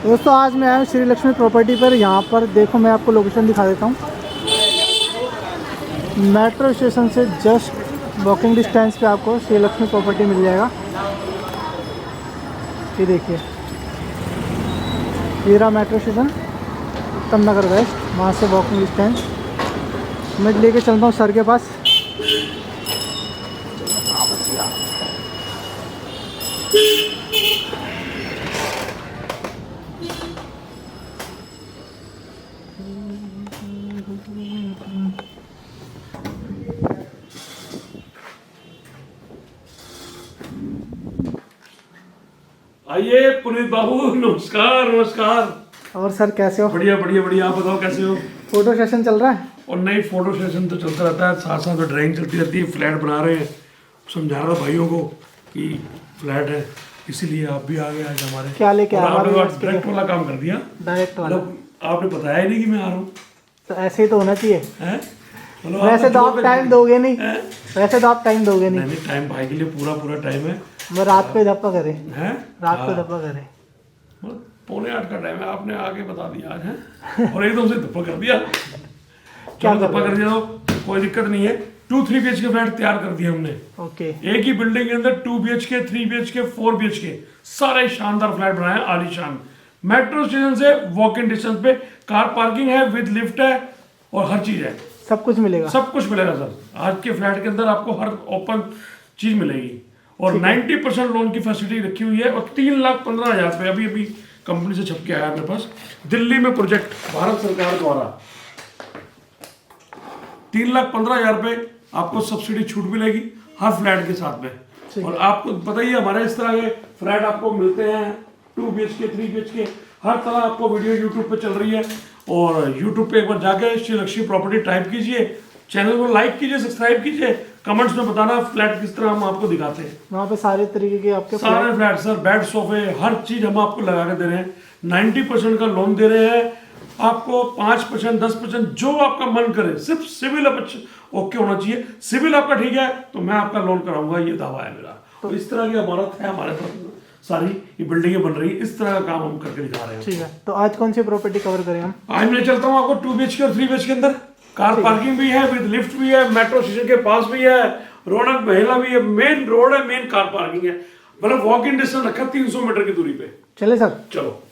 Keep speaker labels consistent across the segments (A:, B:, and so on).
A: दोस्तों आज मैं आया हूँ श्री लक्ष्मी प्रॉपर्टी पर। यहाँ पर देखो मैं आपको लोकेशन दिखा देता हूँ। मेट्रो स्टेशन से जस्ट वॉकिंग डिस्टेंस पे आपको श्री लक्ष्मी प्रॉपर्टी मिल जाएगा। ये देखिए ये रहा मेट्रो स्टेशन उत्तम नगर वेस्ट, वहाँ से वॉकिंग डिस्टेंस। मैं लेके चलता हूँ सर के पास।
B: आइए पुनीत बाबू, नमस्कार नमस्कार।
A: और सर कैसे हो?
B: बढ़िया बढ़िया बढ़िया, आप बताओ कैसे हो?
A: फोटो सेशन चल रहा है?
B: और नई फोटो सेशन तो चलता रहता है, साथ साथ में ड्राइंग चलती रहती है। फ्लैट बना रहे हैं, समझा रहा भाइयों को कि फ्लैट है, इसीलिए आप भी आ गए आज हमारे।
A: क्या लेके आ
B: आपने डायरेक्ट वाला काम कर दिया।
A: डायरेक्ट वाला
B: आपने बताया ही नहीं कि मैं आ रहा हूँ।
A: तो ऐसे ही तो होना चाहिए। वैसे
B: आप
A: तो आप टाइम दोगे नहीं, वैसे तो आप टाइम दोगे नहीं।
B: टाइम भाई के लिए पूरा टाइम है।
A: मैं रात को धप्पा करे, रात को
B: हाँ।
A: धप्पा करे।
B: 7:45 का टाइम है, आपने आके बता दिया आज है और एकदम से धप्पा कर दिया।
A: क्या
B: धप्पा कर दिया तो कोई दिक्कत नहीं है। 2-3 BHK फ्लैट तैयार कर दिए हमने।
A: ओके।
B: एक ही बिल्डिंग के अंदर 2 BHK, 3 BHK, 4 BHK सारे शानदार फ्लैट बनाए हैं, आलीशान। मेट्रो स्टेशन से वॉक इन डिस्टेंस पे, कार पार्किंग है, विद लिफ्ट है और हर चीज है।
A: सब कुछ मिलेगा,
B: सब कुछ मिलेगा सर। आज के फ्लैट के अंदर आपको हर ओपन चीज मिलेगी और 90% लोन की फैसिलिटी रखी हुई है। और 3,15,000 रुपये अभी कंपनी से छप के आया मेरे पास, दिल्ली में प्रोजेक्ट भारत सरकार द्वारा। 3,15,000 रुपये आपको सब्सिडी छूट मिलेगी हर फ्लैट के साथ में। और आपको पता ही है हमारे इस तरह के फ्लैट आपको मिलते हैं 2 BHK, 3 BHK, हर तरह आपको वीडियो यूट्यूब पे चल रही है। और यूट्यूब पे एक बार जाके श्री लक्ष्मी प्रॉपर्टी टाइप कीजिए, चैनल को लाइक कीजिए, सब्सक्राइब कीजिए, कमेंट्स में बताना फ्लैट किस तरह हम आपको दिखाते हैं।
A: वहाँ पे सारे तरीके के आपके
B: सारे फ्लैट सर, बेड, सोफे, हर चीज हम आपको लगा के दे रहे हैं। 90% का लोन दे रहे हैं आपको, 5%, 10% जो आपका मन करे, सिर्फ सिविल ओके होना चाहिए। सिविल आपका ठीक है तो मैं आपका लोन कराऊंगा, ये दावा है मेरा। तो इस तरह की इमारत है हमारे पास, सारी ये बिल्डिंगें बन रही है, इस तरह का काम हम करके दिखा रहे हैं।
A: ठीक है, तो आज कौन सी प्रॉपर्टी कवर करें हम?
B: आज मैं चलता हूँ आपको 2 BHK और 3 BHK के अंदर। कार पार्किंग भी है, विद लिफ्ट भी है, मेट्रो स्टेशन के पास भी है, रौनक महिला भी है, मेन रोड है, मेन कार पार्किंग है, मतलब वॉक इन डिस्टेंस रखा 300 मीटर की दूरी पे।
A: चले सर,
B: चलो।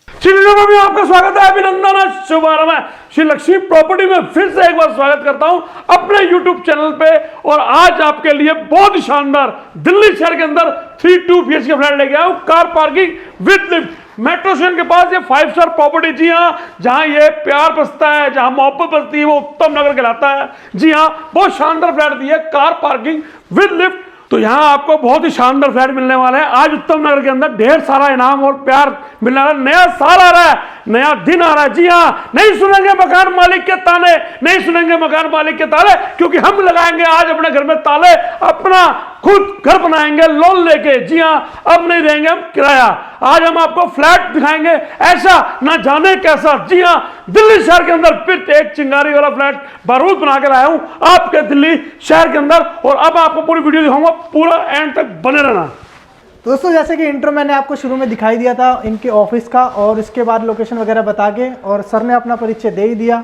B: श्री लक्ष्मी में आपका स्वागत है, अभिनंदन है, शुभारंभ है। श्री लक्ष्मी प्रॉपर्टी में फिर से एक बार स्वागत करता हूं अपने YouTube चैनल पे। और आज आपके लिए बहुत ही शानदार दिल्ली शहर के अंदर 3-2 BHK फ्लैट लेके आया हूं, car parking with lift, metro station के पास। ये 5 स्टार प्रॉपर्टी, जी हाँ, जहां ये प्यार बसता है, जहां मोहब्बत बसती है, वो उत्तम नगर कहलाता है। जी हाँ, बहुत शानदार फ्लैट दी है, कार पार्किंग विद लिफ्ट। तो यहाँ आपको बहुत ही शानदार फ्लैट मिलने वाले हैं। आज उत्तम नगर के अंदर ढेर सारा इनाम और प्यार मिलने वाला है। नया साल आ रहा है, नया दिन आ रहा है। जी हाँ, नहीं सुनेंगे मकान मालिक के ताने, नहीं सुनेंगे मकान मालिक के ताले, क्योंकि हम लगाएंगे आज अपने घर में ताले, अपना खुद घर बनाएंगे लोन लेके। जी हाँ, अब नहीं देंगे हम किराया। आज हम आपको फ्लैट दिखाएंगे ऐसा ना जाने कैसा। जी हाँ, दिल्ली शहर के अंदर फिर एक चिंगारी वाला फ्लैट बारूद बना के लाया हूं आपके दिल्ली शहर के अंदर। और अब आपको पूरी वीडियो दिखाऊंगा, पूरा एंड तक बने रहना।
A: दोस्तों जैसे कि इंट्रो मैंने आपको शुरू में दिखाई दिया था इनके ऑफिस का, और इसके बाद लोकेशन वगैरह बता के, और सर ने अपना परिचय दे ही दिया।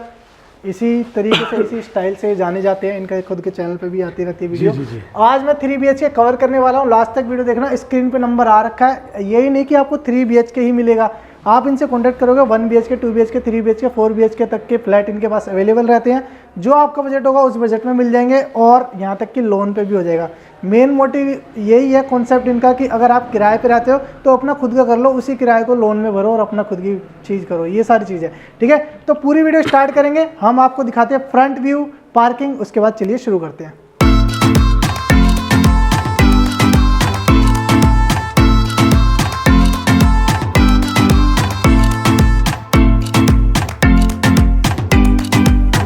A: इसी तरीके से इसी स्टाइल से जाने जाते हैं, इनका खुद के चैनल पे भी आती रहती है वीडियो। जी। आज मैं 3 BHK कवर करने वाला हूँ, लास्ट तक वीडियो देखना। स्क्रीन पे नंबर आ रखा है, यही नहीं कि आपको 3 BHK ही मिलेगा, आप इनसे कॉन्टैक्ट करोगे 1 BHK, 2 BHK, 3 BHK, 4 BHK तक के फ्लैट इनके पास अवेलेबल रहते हैं। जो आपका बजट होगा उस बजट में मिल जाएंगे, और यहाँ तक कि लोन पे भी हो जाएगा। मेन मोटिव यही है कॉन्सेप्ट इनका कि अगर आप किराए पे रहते हो तो अपना खुद का कर लो, उसी किराए को लोन में भरो और अपना खुद की चीज़ करो, ये सारी चीज़ें। ठीक है, तो पूरी वीडियो स्टार्ट करेंगे, हम आपको दिखाते हैं फ्रंट व्यू, पार्किंग, उसके बाद चलिए शुरू करते हैं।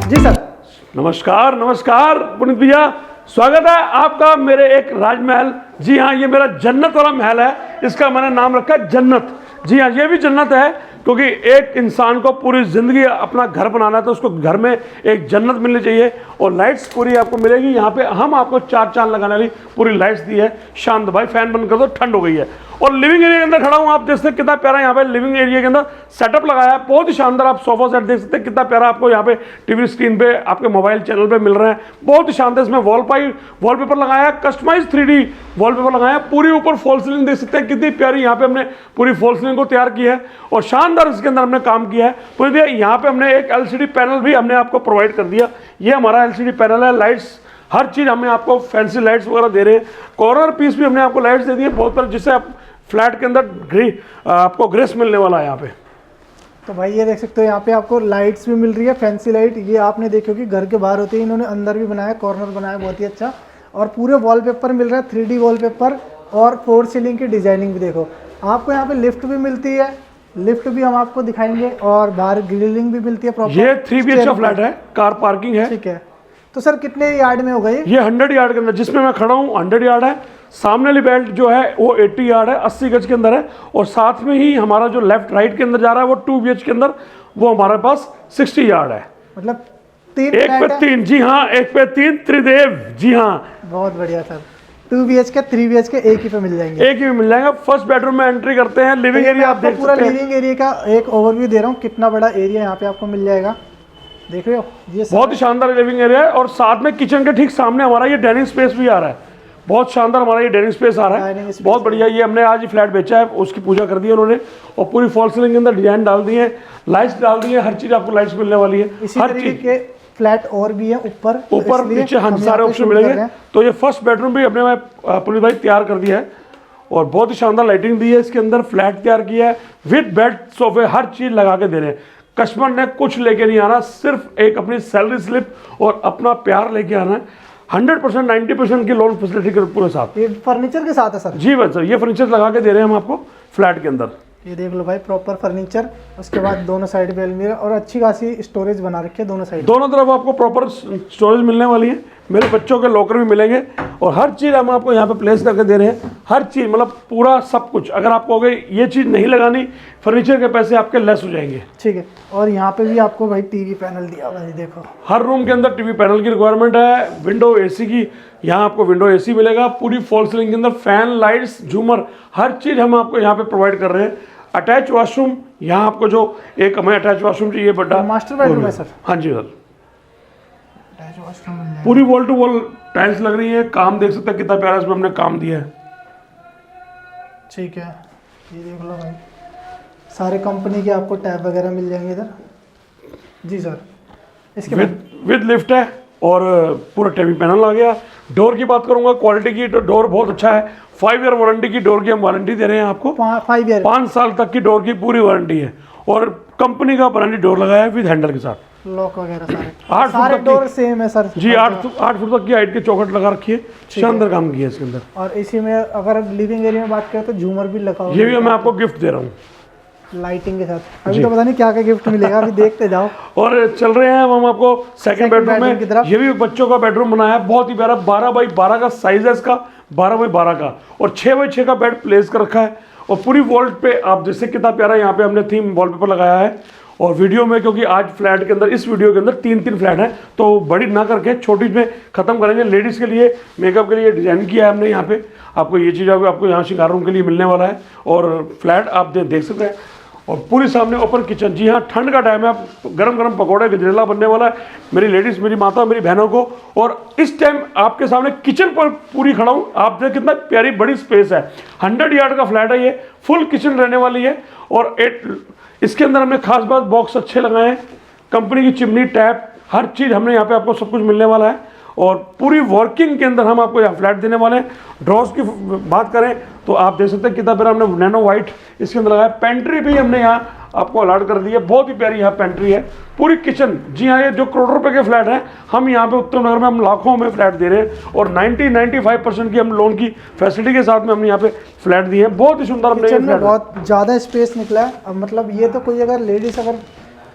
A: जी सर।
B: नमस्कार नमस्कार पुनीत भैया, स्वागत है आपका मेरे एक राजमहल। जी हाँ, ये मेरा जन्नत वाला महल है, इसका मैंने नाम रखा है जन्नत। जी हाँ, ये भी जन्नत है, क्योंकि एक इंसान को पूरी ज़िंदगी अपना घर बनाना है तो उसको घर में एक जन्नत मिलनी चाहिए। और लाइट्स पूरी आपको मिलेगी। यहाँ पे हम आपको 4 चांद लगाने वाली पूरी लाइट्स दी है। शांत भाई फैन बंद कर दो, ठंड हो गई है। और लिविंग एरिया के अंदर खड़ा हूँ, आप देख सकते हैं कितना प्यारा यहाँ पे लिविंग एरिया के अंदर सेटअप लगाया है। बहुत ही शानदार आप सोफा सेट देख सकते हैं, कितना प्यारा आपको यहाँ पे टीवी स्क्रीन पे आपके मोबाइल चैनल पे मिल रहे हैं। बहुत ही शानदार इसमें वॉलपेपर लगाया है, कस्टमाइज 3D वॉलपेपर लगाया है। पूरी ऊपर फॉल सीलिंग देख सकते हैं कितनी प्यारी यहाँ पे हमने पूरी फॉल सीलिंग को तैयार किया है और शानदार इसके अंदर हमने काम किया है। तो यहाँ पे हमने एक LCD पैनल भी हमने आपको प्रोवाइड कर दिया। ये हमारा LCD पैनल है। लाइट्स हर चीज़ हमने आपको फैंसी लाइट्स वगैरह दे रहे हैं। कॉर्नर पीस भी हमने आपको लाइट्स दे दी है बहुत पर, जिससे आप फ्लैट के अंदर आपको ग्रेस मिलने वाला है यहाँ पे।
A: तो भाई ये देख सकते हो यहाँ पे आपको लाइट्स भी मिल रही है, फैंसी लाइट। ये आपने देखी होगी घर के बाहर होती है, इन्होंने अंदर भी बनाया, कॉर्नर बनाया बहुत ही अच्छा। और पूरे वॉलपेपर मिल रहा है 3D वॉलपेपर और 4 सीलिंग की डिजाइनिंग भी देखो। आपको यहाँ पे लिफ्ट भी मिलती है, लिफ्ट भी हम आपको दिखाएंगे और बाहर ग्रिलिंग भी मिलती है प्रॉपर।
B: ये 3 BHK फ्लैट है, कार पार्किंग है।
A: ठीक है, तो सर कितने यार्ड में होगा ये?
B: 100 यार्ड के अंदर, जिसमें मैं खड़ा हूँ 100 यार्ड है। सामने वाली बेल्ट जो है वो 80 यार्ड है, 80 गज के अंदर है। और साथ में ही हमारा जो लेफ्ट राइट के अंदर जा रहा है वो 2 BHK के अंदर, वो हमारे पास 60 यार्ड है।
A: मतलब 3
B: एक पे 3, जी हाँ, एक पे 3 त्रिदेव, जी हाँ।
A: बहुत बढ़िया सर। 2 BHK 3 BHK एक ही पे मिल जाएंगे,
B: एक ही मिल जाएगा। फर्स्ट बेडरूम में एंट्री करते हैं। लिविंग एरिया आप देख
A: पूरा
B: सकते हैं।
A: लिविंग एरिया का एक ओवरव्यू दे रहा हूँ, कितना बड़ा एरिया यहाँ पे आपको मिल जाएगा। देख रहे हो, ये
B: बहुत ही शानदार लिविंग एरिया है। और साथ में किचन के ठीक सामने हमारा ये डाइनिंग स्पेस भी आ रहा है। बहुत शानदार हमारा ये डाइनिंग स्पेस आ रहा है, बहुत बढ़िया। ये हमने आज ही फ्लैट बेचा है, उसकी पूजा कर दी है उन्होंने। और पूरी फॉल सीलिंग के अंदर डिजाइन डाल दी है, लाइट्स डाल दी है, हर चीज आपको लाइट्स मिलने वाली है।
A: इसी
B: हर
A: तरीके
B: चीज
A: के फ्लैट और भी है ऊपर
B: नीचे हम सारे ऑप्शन मिलेंगे। तो ये फर्स्ट बेडरूम भी अपने पुनीत भाई तैयार कर दिया है और बहुत ही शानदार लाइटिंग दी है इसके अंदर। फ्लैट तैयार किया है विद बेड, सोफे, हर चीज लगा के दे रहे हैं। कस्टमर ने कुछ लेके नहीं आना, सिर्फ एक अपनी सैलरी स्लिप और अपना प्यार लेके आना है। 100% 90% की लोन फैसिलिटी के पूरे साथ।
A: ये फर्नीचर के साथ है सर?
B: जी भाई सर, ये फर्नीचर लगा के दे रहे हैं हम आपको फ्लैट के अंदर।
A: ये देख लो भाई, प्रॉपर फर्नीचर। उसके बाद दोनों साइड पे अलमीरा और अच्छी खासी स्टोरेज बना रखी है दोनों साइड।
B: दोनों तरफ आपको प्रॉपर स्टोरेज मिलने वाली है। मेरे बच्चों के लॉकर भी मिलेंगे और हर चीज़ हम आपको यहाँ पे प्लेस करके दे रहे हैं। हर चीज़ मतलब पूरा सब कुछ। अगर आप कहोगे ये चीज़ नहीं लगानी, फर्नीचर के पैसे आपके लेस हो जाएंगे।
A: ठीक है। और यहाँ पे भी आपको भाई टीवी पैनल दिया हुआ है, देखो।
B: हर रूम के अंदर टीवी पैनल की रिक्वायरमेंट है। विंडो AC की, यहाँ आपको विंडो AC मिलेगा। पूरी फॉल सीलिंग के अंदर फैन, लाइट्स, झूमर, हर चीज़ हम आपको यहाँ पे प्रोवाइड कर रहे हैं। अटैच वॉशरूम, यहाँ आपको जो एक हमें अटैच वॉशरूम चाहिए बड़ा,
A: मास्टर बेडरूम है सर?
B: हाँ जी सर।
A: अटैच वॉशरूम मिल जाएगा।
B: पूरी वॉल टू वॉल टाइल्स लग रही है। काम देख सकते हैं कितना प्यारा इसमें हमने काम दिया है।
A: ठीक है, ये देख लो भाई, सारे कंपनी के आपको टैब वगैरह मिल जाएंगे इधर। जी सर। इसके
B: विद लिफ्ट है और पूरा टीवी पैनल आ गया। डोर की बात करूंगा, क्वालिटी की, तो डोर बहुत अच्छा है। 5 ईयर वारंटी की डोर की हम वारंटी दे रहे हैं आपको।
A: 5 ईयर,
B: 5 साल तक की डोर की पूरी वारंटी है। और कंपनी का ब्रांडेड डोर लगाया है विद हैंडल के साथ।
A: लॉक वगैरह सारे
B: 8 फुट
A: सारे
B: तक
A: डोर सेम है सर?
B: जी, 8 फुट तक की हाइट की चौखट लगा रखी है। शानदार काम किया है इसके अंदर।
A: और इसी में अगर लिविंग एरिया में बात करें तो झूमर भी लगा हुआ
B: ये भी मैं आपको गिफ्ट दे रहा हूँ
A: लाइटिंग के साथ। अभी तो पता नहीं क्या क्या गिफ्ट मिलेगा, अभी देखते जाओ।
B: और चल रहे हैं हम आपको सेकंड बेडरूम
A: की तरफ।
B: में। ये भी बच्चों का बेडरूम बनाया है, बहुत ही प्यारा। 12 बाई 12 का साइज है इसका, 12 बाई 12 का। और 6 बाई 6 का बेड प्लेस कर रखा है। और पूरी वॉल पे आप जैसे कितना प्यारा यहाँ पे हमने थीम वॉलपेपर लगाया है। और वीडियो में, क्योंकि आज फ्लैट के अंदर, इस वीडियो के अंदर 3 फ्लैट हैं, तो बड़ी ना करके छोटी में खत्म करेंगे। लेडीज़ के लिए मेकअप के लिए डिजाइन किया है हमने यहाँ पे। आपको ये चीज़ आपको यहाँ श्रृंगार रूम के लिए मिलने वाला है। और फ्लैट आप देख सकते हैं। और पूरी सामने ओपन किचन। जी हाँ, ठंड का टाइम है, आप गरम गरम पकौड़े, गजरेला बनने वाला है मेरी लेडीज़, मेरी माता, मेरी बहनों को। और इस टाइम आपके सामने किचन पर पूरी खड़ा हूँ। आप देख कितना प्यारी बड़ी स्पेस है। 100 यार्ड का फ्लैट है ये, फुल किचन रहने वाली है। और इसके अंदर हमने खास बात बॉक्स अच्छे लगाए हैं, कंपनी की चिमनी, टैप, हर चीज़ हमने यहाँ पे आपको सब कुछ मिलने वाला है। और पूरी वर्किंग के अंदर हम आपको यहाँ फ्लैट देने वाले हैं। ड्रॉर्स की बात करें तो आप देख सकते हैं कितना प्यारा हमने नैनो वाइट इसके अंदर लगाया। पेंट्री भी हमने यहाँ आपको अलॉट कर दी है, बहुत ही प्यारी यहाँ पेंट्री है। पूरी किचन, जी हाँ, ये जो करोड़ों रुपए के फ्लैट हैं, हम यहाँ पे उत्तम नगर में हम लाखों में फ्लैट दे रहे हैं। और 90-95% की हम लोन की फैसिलिटी के साथ में हमने यहाँ पे फ्लैट दिए हैं। बहुत ही सुंदर हमने
A: किचन में बहुत ज़्यादा स्पेस निकला है। अब मतलब ये तो कोई अगर लेडीज़ अगर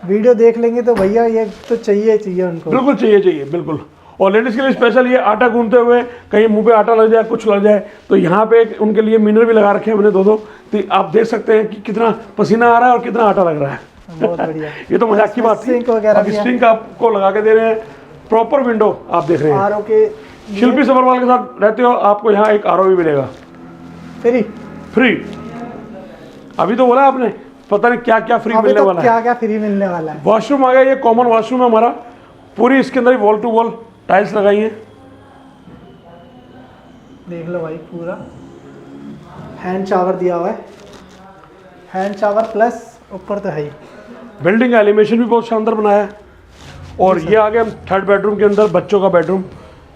A: वीडियो देख लेंगे तो भैया ये तो चाहिए उनको।
B: बिल्कुल चाहिए बिल्कुल। और लेडीज़ के लिए स्पेशल ये आटा गूंथते हुए कहीं मुंह पे आटा लग जाए, कुछ लग जाए, तो यहाँ पे उनके लिए मिनर भी लगा रखे हैं मैंने दो। तो आप देख सकते हैं कि कितना पसीना आ रहा है और कितना आटा लग रहा है।
A: बहुत बढ़िया।
B: ये तो मजाक की बात थी।
A: सिंक वगैरह भी है।
B: स्ट्रिंग का आपको लगा के दे रहे हैं। प्रॉपर विंडो आप देख रहे हैं।
A: आरओ के
B: शिल्पी सबरवाल के साथ रहते हो, आपको यहाँ एक आरओ भी मिलेगा फ्री। अभी तो बोला आपने, पता नहीं क्या क्या फ्री
A: अभी
B: मिलने
A: तो
B: वाला है।
A: क्या क्या फ्री मिलने वाला है।
B: वॉशरूम आ गया, ये कॉमन वॉशरूम है हमारा। पूरी इसके अंदर वॉल टू वॉल टाइल्स लगाई है।
A: देख लो भाई, पूरा हैंड शावर दिया हुआ है। हैंड शावर प्लस ऊपर तो है ही।
B: बिल्डिंग का एलिवेशन भी बहुत शानदार बनाया है। और ये आ गया हम थर्ड बेडरूम के अंदर, बच्चों का बेडरूम,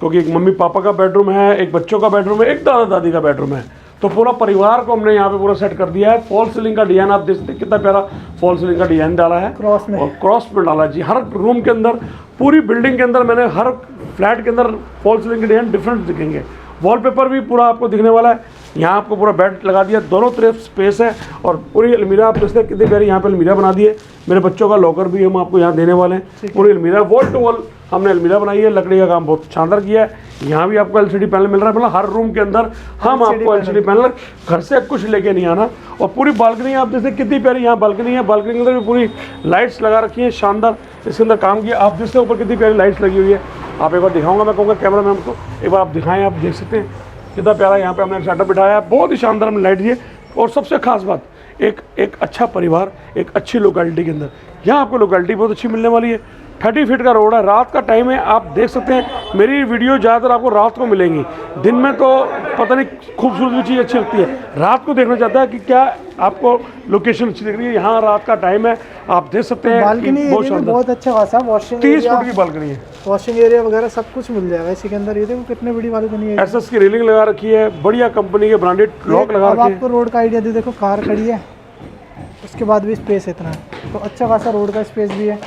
B: क्योंकि एक मम्मी पापा का बेडरूम है, एक बच्चों का बेडरूम है, एक दादा दादी का बेडरूम है। तो पूरा परिवार को हमने यहाँ पे पूरा सेट कर दिया है। फॉल सीलिंग का डिजाइन आप देख सकते हैं, कितना प्यारा फॉल सीलिंग का डिजाइन डाला है।
A: क्रॉस में,
B: और क्रॉस में डाला जी। हर रूम के अंदर, पूरी बिल्डिंग के अंदर मैंने हर फ्लैट के अंदर फॉल सीलिंग के डिजाइन डिफरेंट दिखेंगे। वॉलपेपर भी पूरा आपको दिखने वाला है। यहाँ आपको पूरा बेड लगा दिया, दोनों तरफ स्पेस है। और पूरी अलमीरा आप देखते हैं कितनी प्यारी यहाँ पे अलमीरा बना दी है। मेरे बच्चों का लॉकर भी हम आपको यहाँ देने वाले हैं। पूरी अलमीरा वॉल टू वॉल हमने अलमीरा बनाई है। लकड़ी का काम बहुत शानदार किया है। यहाँ भी आपको एलसीडी पैनल मिल रहा है। मतलब हर रूम के अंदर हम आपको एलसीडी पैनल, घर से कुछ लेके नहीं आना। और पूरी बालकनी आप जैसे कितनी प्यारी यहाँ बालकनी है। बालकनी के अंदर भी पूरी लाइट्स लगा रखी है, शानदार इसके अंदर काम किया। आप जिससे ऊपर कितनी प्यारी लाइट्स लगी हुई है, आप एक बार दिखाऊंगा, मैं कहूँगा कैमरा मैन को एक बार आप दिखाएं। आप देख सकते हैं कितना प्यारा यहाँ पे हमने सेटअप बिठाया है। बहुत ही शानदार हमने लाइट दिए। और सबसे खास बात, एक अच्छा परिवार एक अच्छी लोकेलिटी के अंदर, यहाँ आपको लोकेलिटी बहुत अच्छी मिलने वाली है। 30 फीट का रोड है, रात का टाइम है। आप देख सकते हैं मेरी वीडियो ज़्यादातर आपको रात को मिलेंगी। दिन में तो पता नहीं खूबसूरत भी चीज़ अच्छी लगती है, रात को देखना चाहता है कि क्या आपको लोकेशन अच्छी दिख रही है। यहाँ रात का टाइम है, आप देख सकते हैं।
A: बालकनी बहुत अच्छा खासा वॉशिंग
B: 30 फुट की बालकनी है।
A: वॉशिंग एरिया वगैरह सब कुछ मिल जाएगा इसी के अंदर। ये देखो कितनी बड़ी बालकनी है।
B: एसएस की रेलिंग लगा रखी है, बढ़िया कंपनी के ब्रांडेड लॉक लगा
A: अब
B: रखे हैं।
A: आपको रोड का आइडिया दे, देखो कार खड़ी है, उसके बाद भी स्पेस इतना है, तो अच्छा खासा रोड का स्पेस भी है।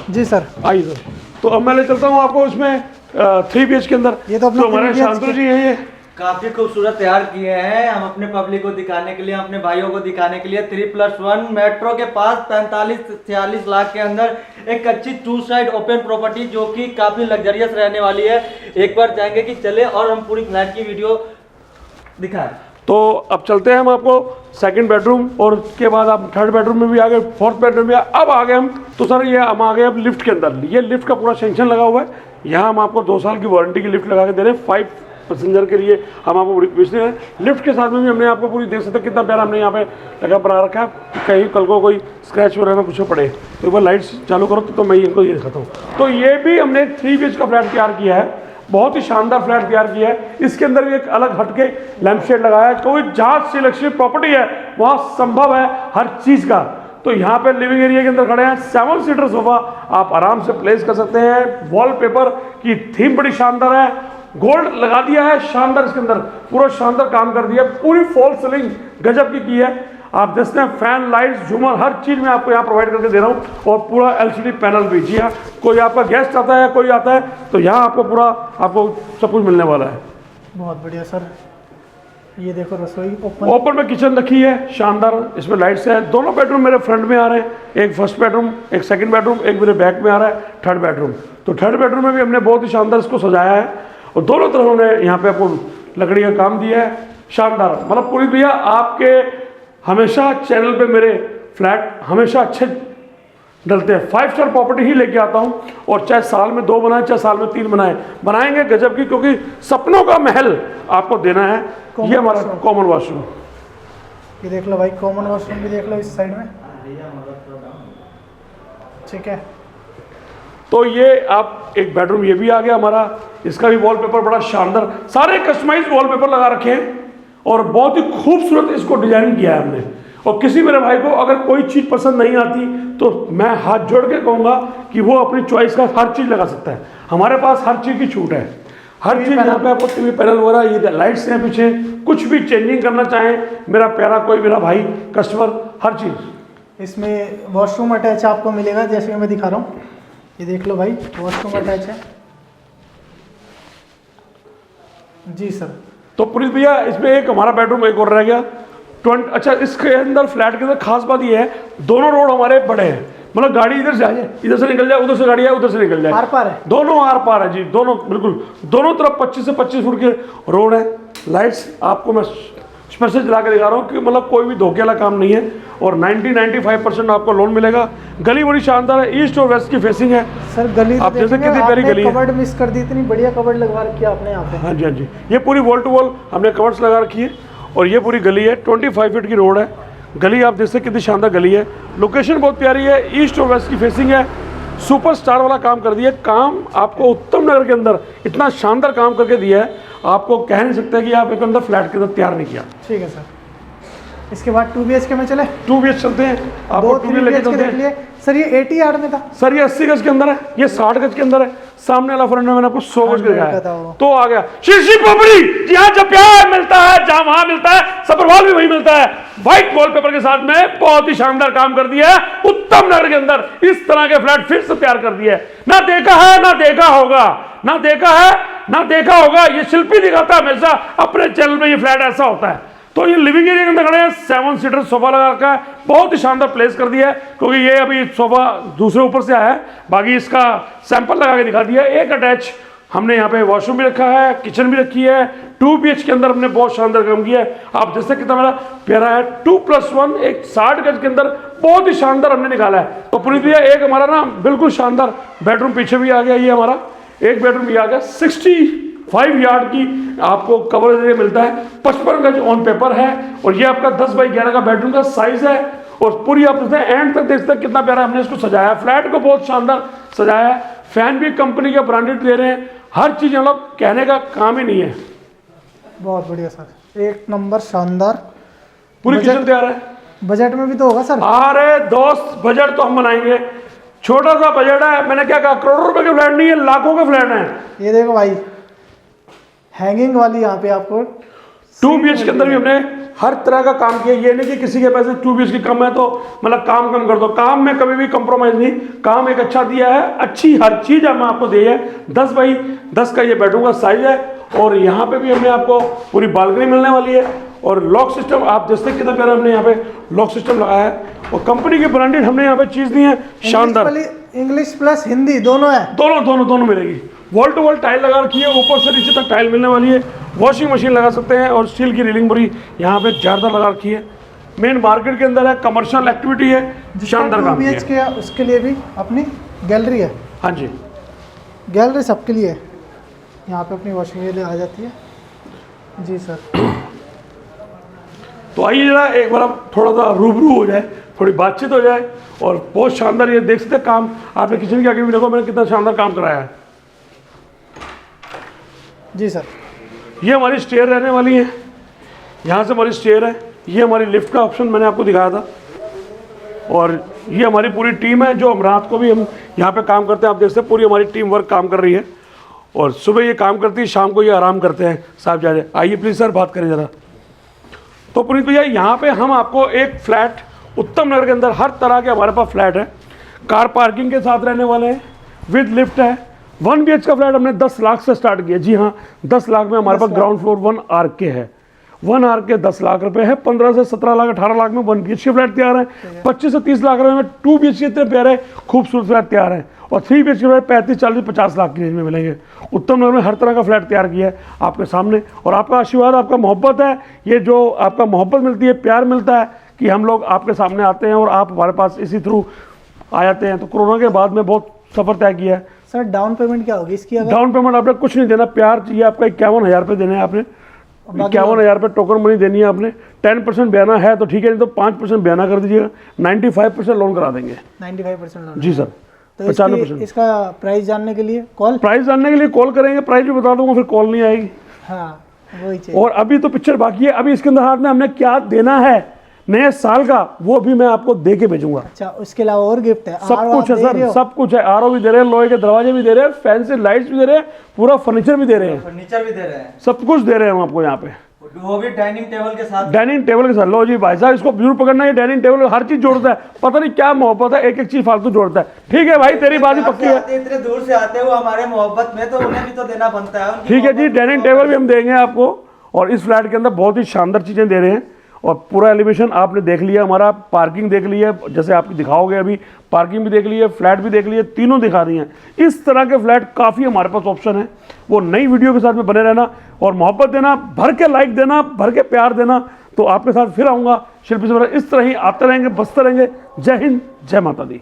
A: जी सर,
B: आइए सर। तो अब मैं ले चलता हूँ आपको इसमें 3 BH के अंदर।
A: ये तो अपना
B: हमारे
A: 3 BH
B: शांतनु जी हैं, ये
C: काफी खूबसूरत तैयार किए हैं। हम अपने पब्लिक को दिखाने के लिए, अपने भाइयों को दिखाने के लिए 3+1 मेट्रो के पास 45-46 लाख के अंदर एक अच्छी 2 साइड ओपन प्रॉपर्टी जो कि काफी लग्जरियस रहने वाली है। एक बार चाहेंगे कि चले और हम पूरी फ्लैट की वीडियो दिखाएं।
B: तो अब चलते हैं हम आपको सेकंड बेडरूम, और उसके बाद आप थर्ड बेडरूम में भी आ गए, फोर्थ बेडरूम में अब आ गए हम। तो सर ये हम आ गए अब लिफ्ट के अंदर। ये लिफ्ट का पूरा सेंक्शन लगा हुआ है। यहाँ हम आपको 2 साल की वारंटी की लिफ्ट लगा के दे रहे हैं। 5 पैसेंजर के लिए हम आपको पूरी बेचते हैं। लिफ्ट के साथ में भी हमने आपको पूरी देख सकते हैं कितना प्यारा हमने यहाँ पे लगा बना रखा है। कहीं कल को कोई स्क्रैच वगैरह कुछ पड़े तो एक बार लाइट्स चालू करो तो मैं इनको ये दिखाता हूँ। तो ये भी हमने 3 BH का फ्लैट तैयार किया है। बहुत ही शानदार फ्लैट तैयार किया है। इसके अंदर भी एक अलग हटके लैंप शेड लगाया है। कोई जहाँ श्री लक्ष्मी प्रॉपर्टी है वहाँ संभव है हर चीज़ का। तो यहाँ पे लिविंग एरिया के अंदर खड़े हैं, 7 सीटर सोफा आप आराम से प्लेस कर सकते हैं। वॉलपेपर की थीम बड़ी शानदार है, गोल्ड लगा दिया है शानदार, इसके अंदर पूरा शानदार काम कर दिया। पूरी फॉल सीलिंग गजब की है। आप देखते हैं फैन, लाइट्स, झूमर, हर चीज़ मैं आपको यहाँ प्रोवाइड करके दे रहा हूँ। और पूरा एलसीडी पैनल भी। जी हाँ, कोई आपका गेस्ट आता है, कोई आता है तो यहाँ आपको पूरा आपको सब कुछ मिलने वाला है।
A: बहुत बढ़िया सर। ये देखो रसोई
B: ओपन में किचन रखी है शानदार, इसमें लाइट्स है। दोनों बेडरूम मेरे फ्रंट में आ रहे हैं, एक फर्स्ट बेडरूम, एक सेकंड बेडरूम, एक मेरे बैक में आ रहा है थर्ड बेडरूम। तो थर्ड बेडरूम में भी हमने बहुत ही शानदार इसको सजाया है। और दोनों तरफ हमने यहाँ पे आपको लकड़ी का काम दिया है शानदार। मतलब पूरी भैया आपके हमेशा चैनल पे मेरे फ्लैट हमेशा अच्छे डलते हैं। 5 स्टार प्रॉपर्टी ही लेके आता हूँ। और चाहे साल में 2 बनाए, चाहे साल में 3 बनाए, बनाएंगे गजब की, क्योंकि सपनों का महल आपको देना है। ये हमारा कॉमन वॉशरूम।
A: ये देख लो भाई, कॉमन वॉशरूम भी देख लो इस साइड में। ठीक है।
B: तो ये आप एक बेडरूम ये भी आ गया हमारा। इसका भी वॉलपेपर बड़ा शानदार, सारे कस्टमाइज वॉलपेपर लगा रखे हैं और बहुत ही खूबसूरत इसको डिजाइन किया है हमने। और किसी मेरे भाई को अगर कोई चीज़ पसंद नहीं आती तो मैं हाथ जोड़ के कहूँगा कि वो अपनी चॉइस का हर चीज़ लगा सकता है। हमारे पास हर चीज़ की छूट है, हर चीज़। यहाँ पे आपको टीवी पैनल वगैरह, ये लाइट्स हैं पीछे, कुछ भी चेंजिंग करना चाहें मेरा प्यारा कोई मेरा भाई कस्टमर, हर चीज़।
A: इसमें वॉशरूम अटैच आपको मिलेगा, जैसे कि मैं दिखा रहा हूँ। ये देख लो भाई, वॉशरूम अटैच है। जी सर।
B: तो पुलिस भैया इसमें एक हमारा बेडरूम एक और रह गया। अच्छा, इसके अंदर फ्लैट के अंदर खास बात ये है, दोनों रोड हमारे बड़े हैं। मतलब गाड़ी इधर से आ जाए, इधर से निकल जाए, उधर से गाड़ी आए, उधर से निकल जाए,
A: आर पार है।
B: दोनों आर पार है जी, दोनों बिल्कुल, दोनों तरफ 25 से 25 फुट के रोड है। लाइट्स आपको मैं स्पेशल जला के दिखा रहा हूँ कि मतलब कोई भी धोखे वाला काम नहीं है। और 90-95% आपको लोन मिलेगा। गली बड़ी शानदार है, ईस्ट और वेस्ट की फेसिंग है।
A: सर गली
B: आप जैसे कितनी प्यारी गली है।
A: कवर्ड मिस कर दी, इतनी बढ़िया कवर्ड लगवा रखी है आपने यहाँ पे।
B: हाँ जी, हाँ जी, ये पूरी वॉल टू वॉल हमने कवर्स लगा रखी है। और ये पूरी गली है, 25 फीट की रोड है। गली आप देख सकते कितनी शानदार गली है। लोकेशन बहुत प्यारी है, ईस्ट और वेस्ट की फेसिंग है। सुपर स्टार वाला काम कर दिया। काम आपको उत्तम नगर के अंदर इतना शानदार काम करके दिया है, आपको कह नहीं सकते कि आप एक अंदर फ्लैट के अंदर तैयार नहीं किया।
A: ठीक है सर, इसके बाद 2 BHK में चले।
B: 2 BHK चलते हैं, आपको 2 BHK लेके चलते हैं।
A: सर ये 80 यार्ड में था
B: सर, ये 80 गज के अंदर है, ये 60 गज के अंदर है। सामने वाला फ्रंट में मैंने आपको 100 गज का दिखाया तो आ गया शीशी प्रॉपर्टी। जहाँ जब प्यार मिलता है, जहाँ वहां मिलता है, सफरवाल भी वही मिलता है। व्हाइट वॉलपेपर के साथ में बहुत ही शानदार काम कर दिया है। उत्तम नगर के अंदर इस तरह के फ्लैट फिर से तैयार कर दिए। ना देखा है ना देखा होगा, ना देखा है ना देखा होगा। ये शिल्पी दिखाता है हमेशा अपने चैनल में, ये फ्लैट ऐसा होता है। तो ये लिविंग एरिया के अंदर खड़े हैं, 7 सीटर सोफा लगा रखा है, बहुत ही शानदार प्लेस कर दिया है। क्योंकि ये अभी सोफा दूसरे ऊपर से आया है, बाकी इसका सैंपल लगा के दिखा दिया है। एक अटैच हमने यहाँ पे वॉशरूम भी रखा है, किचन भी रखी है। 2 BHK के अंदर हमने बहुत शानदार काम किया है। आप जैसे कितना मेरा प्यारा है, 2+1 एक 60 गज के अंदर बहुत ही शानदार हमने निकाला है। तो पुनीत भैया एक हमारा ना बिल्कुल शानदार बेडरूम पीछे भी आ गया। ये हमारा एक बेडरूम भी आ गया, 65 यार्ड की आपको कवरेज एरिया मिलता है। 55 गज ऑन पेपर है। और ये आपका 10x11 का बेडरूम का साइज है। और पूरी आप एंड तक देखते हैं कितना प्यारा हमने इसको सजाया है। फ्लैट को बहुत शानदार सजाया है। फैन भी कंपनी का ब्रांडेड दे रहे हैं। हर चीज मतलब कहने का काम ही नहीं है।
A: बहुत बढ़िया सर, एक नंबर शानदार।
B: पूरी किचन तैयार है।
A: बजट में भी तो होगा सर?
B: अरे दोस्त, बजट तो हम बनाएंगे। छोटा सा बजट है, मैंने क्या कहा, करोड़ों रुपए के फ्लैट नहीं है, लाखों के फ्लैट हैं।
A: ये देखो भाई, हैंगिंग वाली यहाँ पे आपको
B: 2 BHK के अंदर भी हमने हर तरह का काम किया। ये नहीं कि किसी के पैसे 2 BHK कम है तो मतलब काम कम कर दो। काम में कभी भी कंप्रोमाइज नहीं, काम एक अच्छा दिया है। अच्छी हर चीज हमें आपको दी है। 10x10 का ये बेडरूम का साइज है। और यहाँ पे भी हमने आपको पूरी बालकनी मिलने वाली है। और लॉक सिस्टम आप जैसे कितना प्यारा हमने यहाँ पे लॉक सिस्टम लगाया है। और कंपनी की ब्रांडेड हमने यहाँ पे चीज दी है शानदार।
A: इंग्लिश प्लस हिंदी दोनों है।
B: दोनों मिलेगी। वॉल टू वॉल टाइल लगा रखी है, ऊपर से नीचे तक टाइल मिलने वाली है। वॉशिंग मशीन लगा सकते हैं। और स्टील की रेलिंग पूरी यहाँ पे ज़्यादा लगा रखी है। मेन मार्केट के अंदर है, कमर्शियल एक्टिविटी है, शानदार काम है।
A: 2 BHK है, उसके लिए भी अपनी गैलरी है।
B: हाँ जी,
A: गैलरी सबके लिए है। यहाँ पे अपनी वॉशिंग एरिया आ जाती है। जी सर,
B: तो आइए जरा एक बार आप थोड़ा सा रूबरू हो जाए, थोड़ी बातचीत हो जाए। और बहुत शानदार ये देख सकते हैं काम। आपने किचन के आगे भी देखो मैंने कितना शानदार काम कराया है।
A: जी सर,
B: ये हमारी स्टेयर रहने वाली है। यहाँ से हमारी स्टेयर है। ये हमारी लिफ्ट का ऑप्शन मैंने आपको दिखाया था। और ये हमारी पूरी टीम है जो हम रात को भी हम यहाँ पे काम करते हैं। आप देख सकते हैं पूरी हमारी टीम वर्क काम कर रही है। और सुबह ये काम करती है, शाम को ये आराम करते हैं साहब जाने। आइए प्लीज़ सर बात करें ज़रा। तो पुनीत भैया यहाँ पे हम आपको एक फ्लैट उत्तम नगर के अंदर हर तरह के हमारे पास फ्लैट है। कार पार्किंग के साथ रहने वाले हैं, विद लिफ्ट है। 1 BHK का फ्लैट हमने 10 लाख से स्टार्ट किया। जी हाँ, 10 लाख में हमारे पास ग्राउंड फ्लोर 1 RK है। 1 RK 10 लाख रुपए है। 15 से 17 लाख 18 लाख में 1 BHK फ्लैट तैयार है। 25 से 30 लाख रुपए में 2 BHK इतने प्यारे खूबसूरत फ्लैट तैयार है। और 3 BHK फ्लैट 35 40 50 लाख की रेंज में मिलेंगे। उत्तम नगर में हर तरह का फ्लैट तैयार किया है आपके सामने। और आपका आशीर्वाद, आपका मोहब्बत है, ये जो आपका मोहब्बत मिलती है, प्यार मिलता है कि हम लोग आपके सामने आते हैं और आप हमारे पास इसी थ्रू आ जाते हैं। तो कोरोना के बाद में बहुत सफर तय किया है।
A: सर डाउन पेमेंट क्या होगी इसकी? अगर
B: डाउन पेमेंट आपने कुछ नहीं देना, प्यार चाहिए आपका। 51,000 रुपये देने हैं आपने। 51,000 रुपये टोकन मनी देनी है आपने। 10% बयाना है तो ठीक है, नहीं तो 5% बयाना कर दीजिएगा। 95% लोन करा देंगे।
A: 95% लोन?
B: जी सर।
A: तो
B: 95%।
A: इसका प्राइस जानने के लिए कॉल?
B: प्राइस जानने के लिए कॉल करेंगे, प्राइस भी बता दूंगा, फिर कॉल नहीं आएगी।
A: हाँ वही चाहिए।
B: और अभी तो पिक्चर बाकी है। अभी इसके अंदर हाथ में हमने क्या देना है नए साल का, वो भी मैं आपको दे के भेजूंगा।
A: अच्छा, उसके अलावा और गिफ्ट है?
B: सब कुछ है सर, सब कुछ है। RO भी दे रहे हैं, लोहे के दरवाजे भी दे रहे हैं, फैंसी लाइट्स भी दे रहे हैं, पूरा फर्नीचर भी दे रहे हैं,
C: फर्नीचर भी दे रहे हैं,
B: सब कुछ दे रहे हैं हम आपको यहाँ पे।
C: वो भी डाइनिंग टेबल के साथ।
B: डाइनिंग टेबल के साथ। लो जी भाई साहब, इसको जरूर पकड़ना है। डाइनिंग टेबल हर चीज जोड़ता है, पता नहीं क्या मोहब्बत है, एक एक चीज फालतू जोड़ता है। ठीक है भाई, तेरी बात ही पक्की है।
C: इतने दूर से आते हो हमारे मोहब्बत में, तो उन्हें भी तो देना बनता है।
B: ठीक है जी, डाइनिंग टेबल भी हम देंगे आपको। और इस फ्लैट के अंदर बहुत ही शानदार चीजें दे रहे हैं। और पूरा एलिवेशन आपने देख लिया, हमारा पार्किंग देख ली है, जैसे आप दिखाओगे अभी पार्किंग भी देख ली है, फ्लैट भी देख लिए, तीनों दिखा दी हैं। इस तरह के फ्लैट काफ़ी हमारे पास ऑप्शन है। वो नई वीडियो के साथ में बने रहना और मोहब्बत देना, भर के लाइक देना, भर के प्यार देना, तो आपके साथ फिर आऊँगा। शिल्पी से इस तरह ही आते रहेंगे, बसते रहेंगे। जय हिंद, जय माता दी।